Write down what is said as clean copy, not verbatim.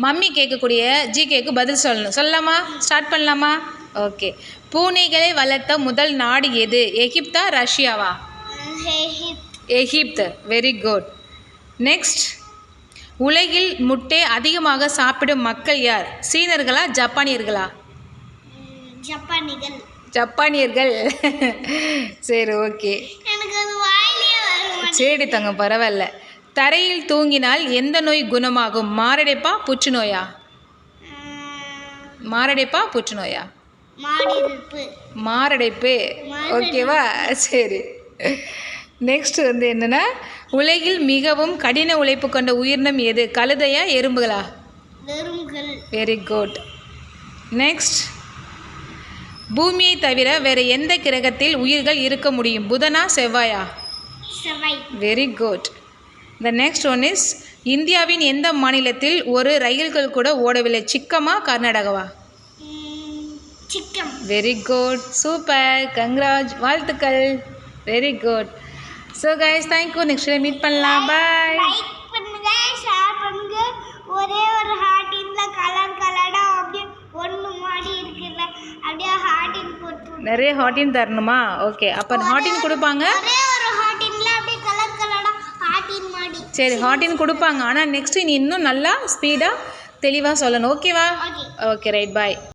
Mummy கேட்கக்கூடிய ஜிகேக்கு பதில் சொல்லணும். சொல்லலாமா? ஸ்டார்ட் பண்ணலாமா? ஓகே. பூனைகளை வளர்த்த முதல் நாடு எது? எகிப்தா ரஷ்யாவா? எகிப்து. Very good. நெக்ஸ்ட், உலகில் முட்டை அதிகமாக சாப்பிடும் மக்கள் யார்? சீனர்களா ஜப்பானியர்களா? ஜப்பானியர்கள். சரி, ஓகே. சரி தங்க, பரவாயில்ல. தரையில் தூங்கினால் எந்த நோய் குணமாகும்? மாரடைப்பா புற்றுநோயா? மாரடைப்பா புற்றுநோயா? மாரடைப்பு. ஓகேவா? சரி. நெக்ஸ்ட் என்னென்னா, உலகில் மிகவும் கடின உழைப்பு கொண்ட உயிரினம் எது? கழுதையா எறும்புகளா? Very good. நெக்ஸ்ட், பூமியை தவிர வேறு எந்த கிரகத்தில் உயிர்கள் இருக்க முடியும்? புதனா செவ்வாயா? Very good. The next one is, இந்தியாவின் எந்த மாநிலத்தில் ஒரு ரயில்கள் கூட ஓடவில்லை? சிக்கமா கர்நாடகாவா? Very good. சூப்பர். கங்க்ராஜ். வாழ்த்துக்கள். Very good. So guys, thank you. Next time meet பண்ணலாம். பாய். லைக் பண்ணுங்க, ஷேர் பண்ணுங்க. ஒரே ஒரு ஹார்ட்டின்ல கலர் கலரா அப்படியே ஒன்று மாடி இருக்குல்ல, அப்படியே ஹார்ட்டின் போட்டு. நிறைய ஹார்ட்டின் தரணுமா? ஓகே, அப்போ ஹார்ட்டின் கொடுப்பாங்க. ஒரே ஒரு ஹார்ட்டின்ல அப்படியே கலர் கலரா ஹார்ட்டின் மாடி. சரி, ஹார்ட்டின் கொடுப்பாங்க. ஆனால் நெக்ஸ்ட் நீ இன்னும் நல்லா ஸ்பீடாக தெளிவாக சொல்லணும். ஓகேவா? Okay, right. பாய்.